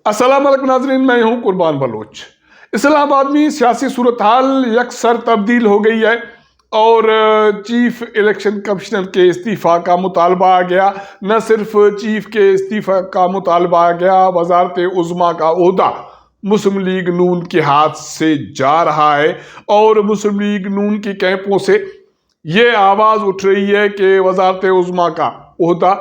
السلام علیکم ناظرین، میں ہوں قربان بلوچ۔ اسلام آباد میں سیاسی صورتحال یکسر تبدیل ہو گئی ہے اور چیف الیکشن کمشنر کے استعفیٰ کا مطالبہ آ گیا۔ نہ صرف چیف کے استعفیٰ کا مطالبہ آ گیا، وزارت عظمیٰ کا عہدہ مسلم لیگ نون کے ہاتھ سے جا رہا ہے اور مسلم لیگ نون کی کیمپوں سے یہ آواز اٹھ رہی ہے کہ وزارت عظمیٰ کا عہدہ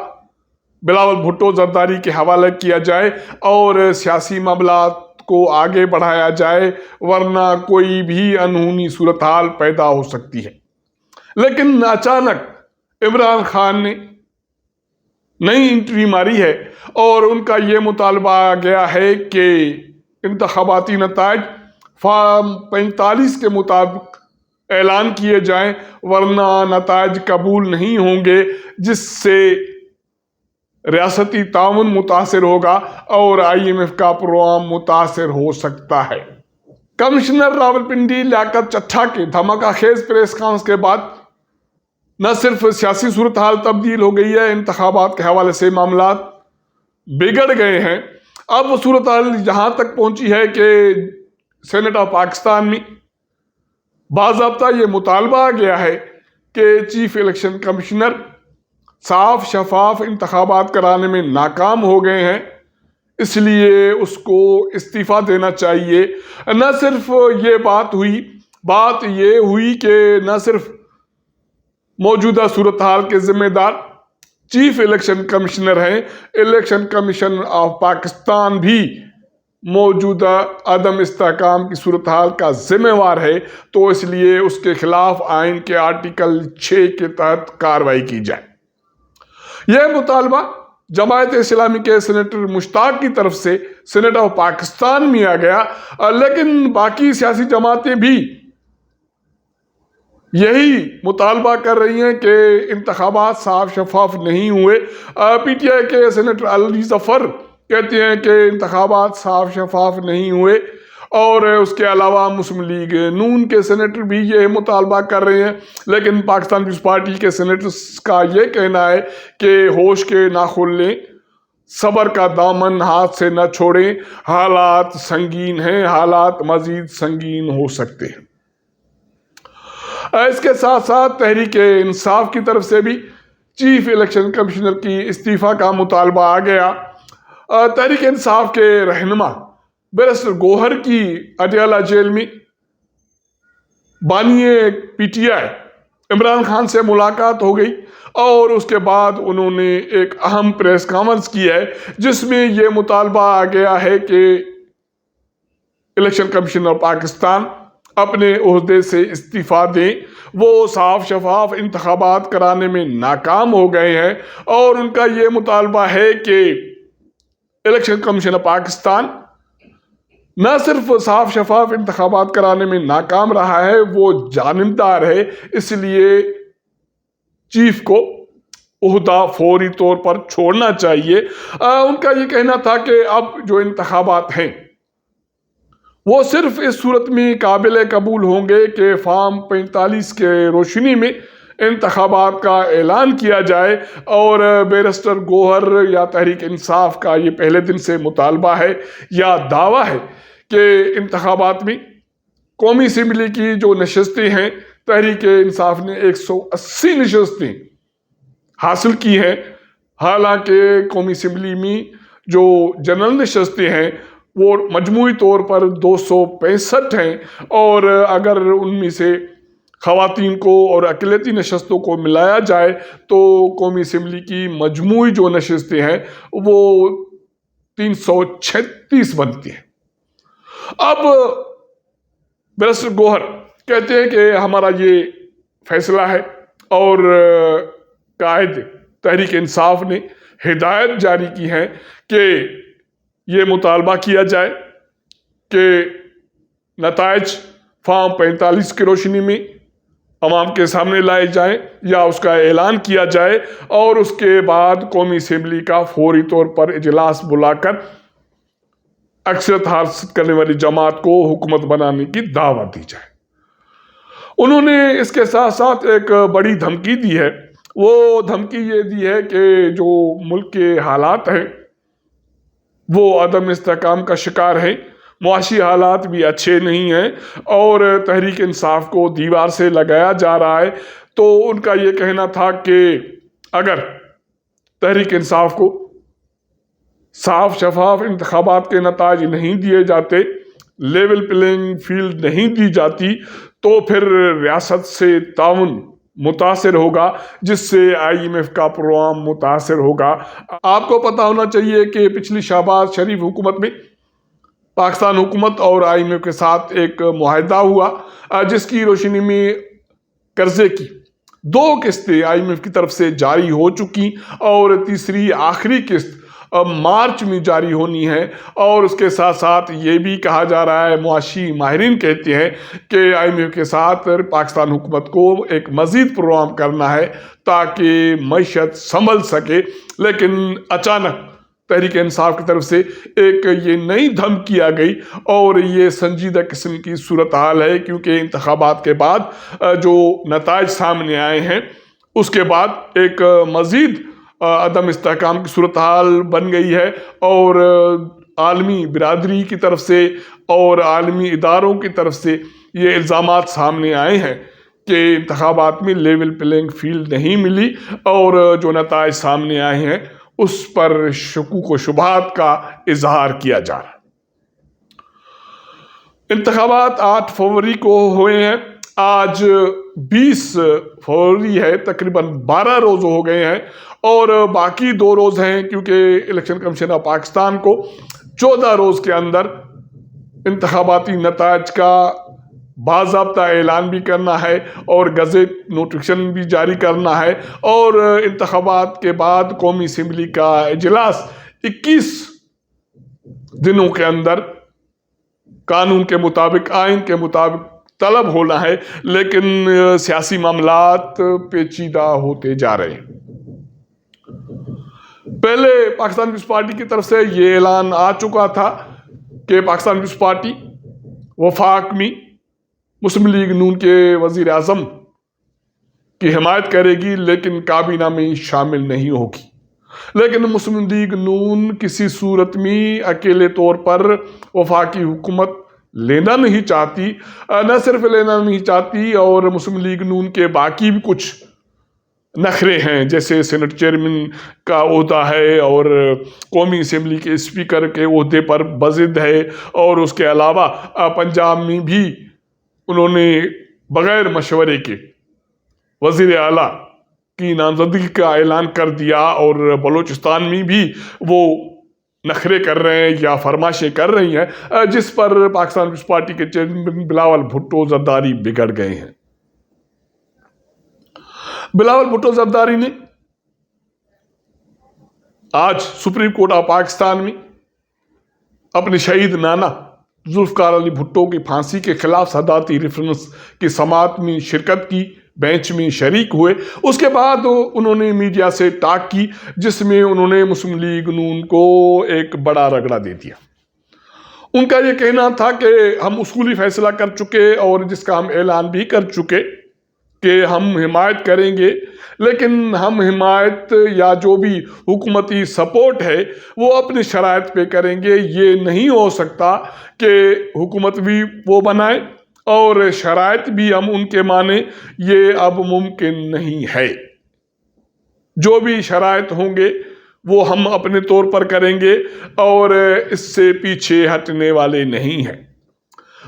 بلاول بھٹو زرداری کے حوالے کیا جائے اور سیاسی معاملات کو آگے بڑھایا جائے، ورنہ کوئی بھی انہونی صورتحال پیدا ہو سکتی ہے۔ لیکن اچانک عمران خان نے نئی انٹری ماری ہے اور ان کا یہ مطالبہ آ گیا ہے کہ انتخاباتی نتائج فارم 45 کے مطابق اعلان کیے جائیں، ورنہ نتائج قبول نہیں ہوں گے، جس سے ریاستی تعاون متاثر ہوگا اور IMF کا پروگرام متاثر ہو سکتا ہے۔ کمشنر راولپنڈی لیاقت چٹھا کے دھماکہ خیز پریس کانفرنس کے بعد نہ صرف سیاسی صورتحال تبدیل ہو گئی ہے، انتخابات کے حوالے سے معاملات بگڑ گئے ہیں۔ اب صورتحال جہاں تک پہنچی ہے کہ سینیٹ آف پاکستان میں باضابطہ یہ مطالبہ آ گیا ہے کہ چیف الیکشن کمشنر صاف شفاف انتخابات کرانے میں ناکام ہو گئے ہیں، اس لیے اس کو استعفیٰ دینا چاہیے۔ نہ صرف یہ بات یہ ہوئی کہ نہ صرف موجودہ صورتحال کے ذمہ دار چیف الیکشن کمشنر ہیں، الیکشن کمیشن آف پاکستان بھی موجودہ عدم استحکام کی صورتحال کا ذمہ وار ہے، تو اس لیے اس کے خلاف آئین کے آرٹیکل 6 کے تحت کارروائی کی جائے۔ یہ مطالبہ جماعت اسلامی کے سینیٹر مشتاق کی طرف سے سینیٹ آف پاکستان میں آ گیا، لیکن باقی سیاسی جماعتیں بھی یہی مطالبہ کر رہی ہیں کہ انتخابات صاف شفاف نہیں ہوئے۔ PTI کے سینیٹر علی ظفر کہتے ہیں کہ انتخابات صاف شفاف نہیں ہوئے، اور اس کے علاوہ مسلم لیگ نون کے سینیٹر بھی یہ مطالبہ کر رہے ہیں۔ لیکن پاکستان پیپلز پارٹی کے سینیٹرز کا یہ کہنا ہے کہ ہوش کے ناخن لیں، صبر کا دامن ہاتھ سے نہ چھوڑیں، حالات سنگین ہیں، حالات مزید سنگین ہو سکتے ہیں۔ اس کے ساتھ ساتھ تحریک انصاف کی طرف سے بھی چیف الیکشن کمشنر کی استعفیٰ کا مطالبہ آ گیا۔ تحریک انصاف کے رہنما بیرسٹر گوہر کی اڈیالہ جیل میں بانی PTI عمران خان سے ملاقات ہو گئی اور اس کے بعد انہوں نے ایک اہم پریس کانفرنس کی ہے، جس میں یہ مطالبہ آ گیا ہے کہ الیکشن کمیشن آف پاکستان اپنے عہدے سے استعفیٰ دیں۔ وہ صاف شفاف انتخابات کرانے میں ناکام ہو گئے ہیں اور ان کا یہ مطالبہ ہے کہ الیکشن کمیشن آف پاکستان نہ صرف صاف شفاف انتخابات کرانے میں ناکام رہا ہے، وہ جانبدار ہے، اس لیے چیف کو عہدہ فوری طور پر چھوڑنا چاہیے۔ ان کا یہ کہنا تھا کہ اب جو انتخابات ہیں وہ صرف اس صورت میں قابل قبول ہوں گے کہ فارم 45 کے روشنی میں انتخابات کا اعلان کیا جائے، اور بیرسٹر گوہر یا تحریک انصاف کا یہ پہلے دن سے مطالبہ ہے یا دعویٰ ہے کہ انتخابات میں قومی اسمبلی کی جو نشستیں ہیں، تحریک انصاف نے 180 نشستیں حاصل کی ہیں، حالانکہ قومی اسمبلی میں جو جنرل نشستیں ہیں وہ مجموعی طور پر 265 ہیں، اور اگر ان میں سے خواتین کو اور اقلیتی نشستوں کو ملایا جائے تو قومی اسمبلی کی مجموعی جو نشستیں ہیں وہ 336 بنتی ہیں۔ اب بیرسٹر گوہر کہتے ہیں کہ ہمارا یہ فیصلہ ہے، اور قائد تحریک انصاف نے ہدایت جاری کی ہے کہ یہ مطالبہ کیا جائے کہ نتائج فارم 45 کی روشنی میں عوام کے سامنے لائے جائیں یا اس کا اعلان کیا جائے، اور اس کے بعد قومی اسمبلی کا فوری طور پر اجلاس بلا کر اکثریت حاصل کرنے والی جماعت کو حکومت بنانے کی دعوت دی جائے۔ انہوں نے اس کے ساتھ ساتھ ایک بڑی دھمکی دی ہے. وہ دھمکی یہ دی ہے کہ جو ملک کے حالات ہیں وہ عدم استحکام کا شکار ہیں، معاشی حالات بھی اچھے نہیں ہیں اور تحریک انصاف کو دیوار سے لگایا جا رہا ہے. تو ان کا یہ کہنا تھا کہ اگر تحریک انصاف کو صاف شفاف انتخابات کے نتائج نہیں دیے جاتے، لیول پلینگ فیلڈ نہیں دی جاتی، تو پھر ریاست سے تعاون متاثر ہوگا، جس سے IMF کا پروگرام متاثر ہوگا. آپ کو پتا ہونا چاہیے کہ پچھلی شہباز شریف حکومت میں پاکستان حکومت اور IMF کے ساتھ ایک معاہدہ ہوا جس کی روشنی میں قرضے کی 2 قسطیں IMF کی طرف سے جاری ہو چکی اور تیسری آخری قسط مارچ میں جاری ہونی ہے. اور اس کے ساتھ ساتھ یہ بھی کہا جا رہا ہے، معاشی ماہرین کہتے ہیں کہ IMF کے ساتھ پاکستان حکومت کو ایک مزید پروگرام کرنا ہے تاکہ معیشت سنبھل سکے. لیکن اچانک تحریک انصاف کی طرف سے ایک یہ نئی دھمکی آ گئی اور یہ سنجیدہ قسم کی صورتحال ہے، کیونکہ انتخابات کے بعد جو نتائج سامنے آئے ہیں اس کے بعد ایک مزید عدم استحکام کی صورتحال بن گئی ہے اور عالمی برادری کی طرف سے اور عالمی اداروں کی طرف سے یہ الزامات سامنے آئے ہیں کہ انتخابات میں لیول پلینگ فیلڈ نہیں ملی اور جو نتائج سامنے آئے ہیں اس پر شکوک و شبہات کا اظہار کیا جا رہا ہے. انتخابات 8 فروری کو ہوئے ہیں، آج 20 فروری ہے، تقریباً 12 روز ہو گئے ہیں اور باقی 2 روز ہیں، کیونکہ الیکشن کمیشن آف پاکستان کو 14 روز کے اندر انتخاباتی نتائج کا باضابطہ اعلان بھی کرنا ہے اور گزٹ نوٹیفکیشن بھی جاری کرنا ہے. اور انتخابات کے بعد قومی اسمبلی کا اجلاس 21 دنوں کے اندر قانون کے مطابق، آئین کے مطابق طلب ہونا ہے. لیکن سیاسی معاملات پیچیدہ ہوتے جا رہے ہیں. پہلے پاکستان پیپلز پارٹی کی طرف سے یہ اعلان آ چکا تھا کہ پاکستان پیپلز پارٹی وفاق میں مسلم لیگ نون کے وزیر اعظم کی حمایت کرے گی لیکن کابینہ میں شامل نہیں ہوگی. لیکن مسلم لیگ نون کسی صورت میں اکیلے طور پر وفاقی حکومت لینا نہیں چاہتی. نہ صرف لینا نہیں چاہتی اور مسلم لیگ نون کے باقی بھی کچھ نخرے ہیں، جیسے سینٹ چیئرمین کا عہدہ ہے اور قومی اسمبلی کے اسپیکر کے عہدے پر بضد ہے، اور اس کے علاوہ پنجاب میں بھی انہوں نے بغیر مشورے کے وزیر اعلیٰ کی نامزدگی کا اعلان کر دیا، اور بلوچستان میں بھی وہ نخرے کر رہے ہیں یا فرمائشیں کر رہی ہیں جس پر پاکستان پیپلز پارٹی کے چیئرمین بلاول بھٹو زرداری بگڑ گئے ہیں. بلاول بھٹو زرداری نے آج سپریم کورٹ آف پاکستان میں اپنے شہید نانا ذوالفقار علی بھٹو کی پھانسی کے خلاف صدارتی ریفرنس کی سماعت میں شرکت کی، بینچ میں شریک ہوئے. اس کے بعد انہوں نے میڈیا سے ٹاک کی جس میں انہوں نے مسلم لیگ نون کو ایک بڑا رگڑا دے دیا. ان کا یہ کہنا تھا کہ ہم اصولی فیصلہ کر چکے اور جس کا ہم اعلان بھی کر چکے کہ ہم حمایت کریں گے، لیکن ہم حمایت یا جو بھی حکومتی سپورٹ ہے وہ اپنی شرائط پہ کریں گے. یہ نہیں ہو سکتا کہ حکومت بھی وہ بنائے اور شرائط بھی ہم ان کے مانیں، یہ اب ممکن نہیں ہے. جو بھی شرائط ہوں گے وہ ہم اپنے طور پر کریں گے اور اس سے پیچھے ہٹنے والے نہیں ہیں.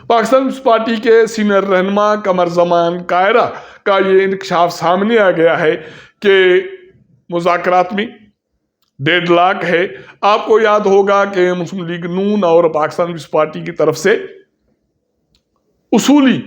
پاکستان پیپلز پارٹی کے سینئر رہنما قمر زمان کائرہ کا یہ انکشاف سامنے آ گیا ہے کہ مذاکرات میں ڈیڈ لاک ہے. آپ کو یاد ہوگا کہ مسلم لیگ نون اور پاکستان پیپلز پارٹی کی طرف سے اصولی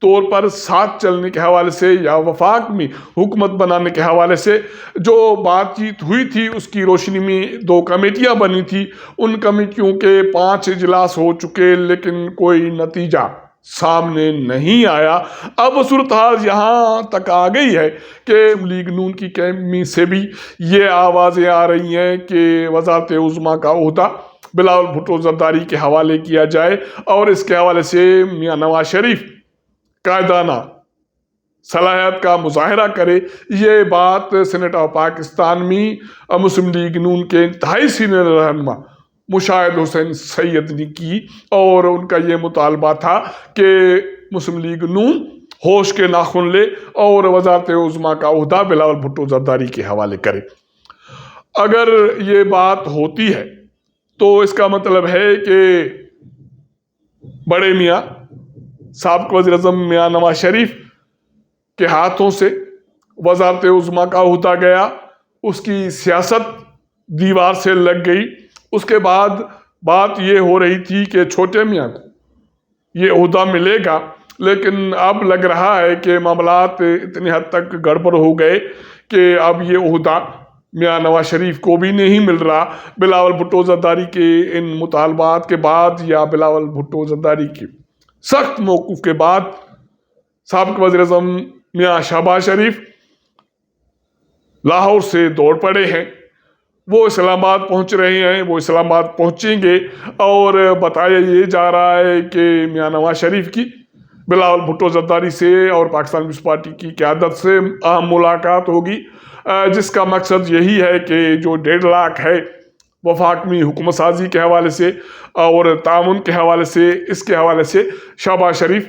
طور پر ساتھ چلنے کے حوالے سے یا وفاق میں حکومت بنانے کے حوالے سے جو بات چیت ہوئی تھی اس کی روشنی میں 2 کمیٹیاں بنی تھی. ان کمیٹیوں کے 5 اجلاس ہو چکے لیکن کوئی نتیجہ سامنے نہیں آیا. اب صورتحال یہاں تک آ گئی ہے کہ لیگ نون کی کیمپ میں سے بھی یہ آوازیں آ رہی ہیں کہ وزارت عظمیٰ کا عہدہ بلاول بھٹو زرداری کے حوالے کیا جائے اور اس کے حوالے سے میاں نواز شریف قائدانہ صلاحیت کا مظاہرہ کرے۔ یہ بات سینٹ آف پاکستان میں مسلم لیگ نون کے انتہائی سینئر رہنما مشاہد حسین سید نے کی، اور ان کا یہ مطالبہ تھا کہ مسلم لیگ نون ہوش کے ناخن لے اور وزارت عظمیٰ کا عہدہ بلاول بھٹو زرداری کے حوالے کرے۔ اگر یہ بات ہوتی ہے تو اس کا مطلب ہے کہ بڑے میاں سابق وزیر اعظم میاں نواز شریف کے ہاتھوں سے وزارت عظمیٰ کا عہدہ گیا، اس کی سیاست دیوار سے لگ گئی۔ اس کے بعد بات یہ ہو رہی تھی کہ چھوٹے میاں کو یہ عہدہ ملے گا، لیکن اب لگ رہا ہے کہ معاملات اتنی حد تک گڑبڑ ہو گئے کہ اب یہ عہدہ میاں نواز شریف کو بھی نہیں مل رہا۔ بلاول بھٹو زرداری کے ان مطالبات کے بعد یا بلاول بھٹو زرداری کے سخت موقف کے بعد سابق وزیر اعظم میاں شہباز شریف لاہور سے دوڑ پڑے ہیں، وہ اسلام آباد پہنچ رہے ہیں، وہ اسلام آباد پہنچیں گے، اور بتایا یہ جا رہا ہے کہ میاں نواز شریف کی بلاول بھٹو زرداری سے اور پاکستان پیپلز پارٹی کی قیادت سے اہم ملاقات ہوگی، جس کا مقصد یہی ہے کہ جو 1.5 لاکھ ہے وفاق میں حکومت سازی کے حوالے سے اور تعاون کے حوالے سے، اس کے حوالے سے شہباز شریف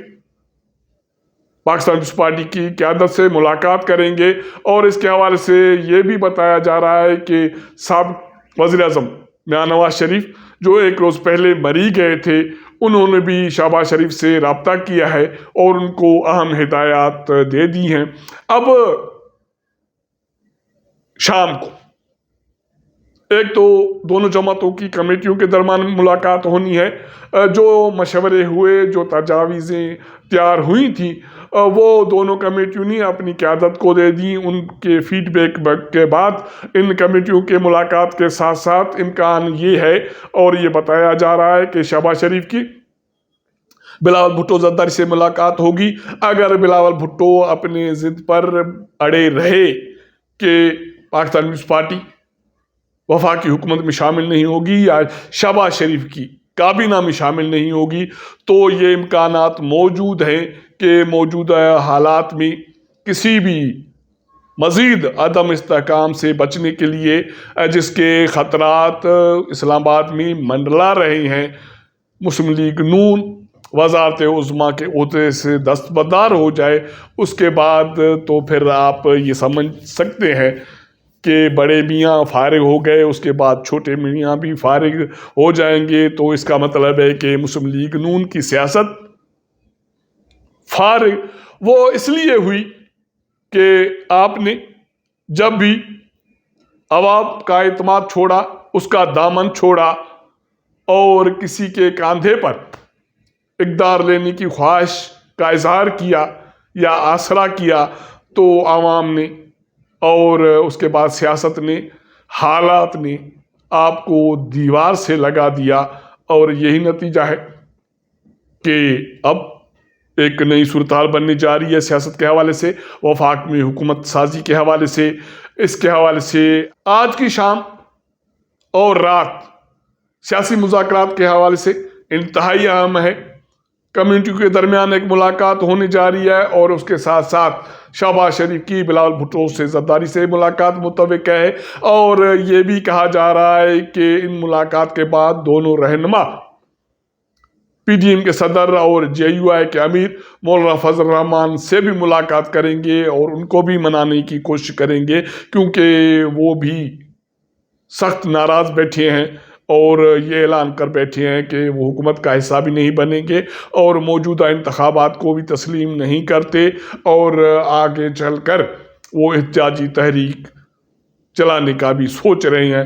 پاکستان پیپلز پارٹی کی قیادت سے ملاقات کریں گے۔ اور اس کے حوالے سے یہ بھی بتایا جا رہا ہے کہ سابق وزیر اعظم میاں نواز شریف جو ایک روز پہلے مری گئے تھے، انہوں نے بھی شہباز شریف سے رابطہ کیا ہے اور ان کو اہم ہدایات دے دی ہیں۔ اب شام کو ایک تو دونوں جماعتوں کی کمیٹیوں کے درمیان ملاقات ہونی ہے، جو مشورے ہوئے، جو تجاویزیں تیار ہوئی تھیں، وہ دونوں کمیٹیوں نے اپنی قیادت کو دے دی۔ ان کے فیڈ بیک کے بعد ان کمیٹیوں کے ملاقات کے ساتھ ساتھ امکان یہ ہے اور یہ بتایا جا رہا ہے کہ شہباز شریف کی بلاول بھٹو زرداری سے ملاقات ہوگی۔ اگر بلاول بھٹو اپنے ضد پر اڑے رہے کہ پاکستان پیپلز پارٹی وفاقی حکومت میں شامل نہیں ہوگی یا شہباز شریف کی کابینہ میں شامل نہیں ہوگی، تو یہ امکانات موجود ہیں کہ موجودہ حالات میں کسی بھی مزید عدم استحکام سے بچنے کے لیے، جس کے خطرات اسلام آباد میں منڈلا رہے ہیں، مسلم لیگ نون وزارت عظمیٰ کے عہدے سے دستبردار ہو جائے۔ اس کے بعد تو پھر آپ یہ سمجھ سکتے ہیں کہ بڑے میاں فارغ ہو گئے، اس کے بعد چھوٹے میاں بھی فارغ ہو جائیں گے، تو اس کا مطلب ہے کہ مسلم لیگ نون کی سیاست فارغ وہ اس لیے ہوئی کہ آپ نے جب بھی عوام کا اعتماد چھوڑا، اس کا دامن چھوڑا اور کسی کے کاندھے پر اقدار لینے کی خواہش کا اظہار کیا یا آسرا کیا، تو عوام نے اور اس کے بعد سیاست نے، حالات نے آپ کو دیوار سے لگا دیا، اور یہی نتیجہ ہے کہ اب ایک نئی صورتحال بننے جا رہی ہے سیاست کے حوالے سے، وفاق میں حکومت سازی کے حوالے سے۔ اس کے حوالے سے آج کی شام اور رات سیاسی مذاکرات کے حوالے سے انتہائی اہم ہے۔ کمیونٹی کے درمیان ایک ملاقات ہونے جا رہی ہے، اور اس کے ساتھ ساتھ شہباز شریف کی بلاول بھٹو سے زرداری سے ملاقات متوقع ہے، اور یہ بھی کہا جا رہا ہے کہ ان ملاقات کے بعد دونوں رہنما پی ڈی ایم کے صدر اور جے یو آئی کے امیر مولانا فضل الرحمان سے بھی ملاقات کریں گے، اور ان کو بھی منانے کی کوشش کریں گے، کیونکہ وہ بھی سخت ناراض بیٹھے ہیں اور یہ اعلان کر بیٹھے ہیں کہ وہ حکومت کا حصہ بھی نہیں بنیں گے اور موجودہ انتخابات کو بھی تسلیم نہیں کرتے، اور آگے چل کر وہ احتجاجی تحریک چلانے کا بھی سوچ رہے ہیں۔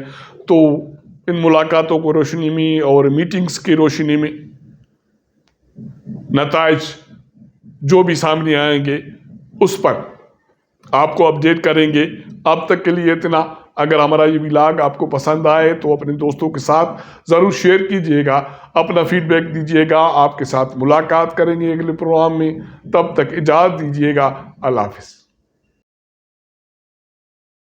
تو ان ملاقاتوں کو روشنی میں اور میٹنگز کی روشنی میں نتائج جو بھی سامنے آئیں گے اس پر آپ کو اپڈیٹ کریں گے۔ اب تک کے لیے اتنا۔ اگر ہمارا یہ ولاگ آپ کو پسند آئے تو اپنے دوستوں کے ساتھ ضرور شیئر کیجئے گا، اپنا فیڈ بیک دیجئے گا۔ آپ کے ساتھ ملاقات کریں گے اگلے پروگرام میں، تب تک اجازت دیجئے گا۔ اللہ حافظ۔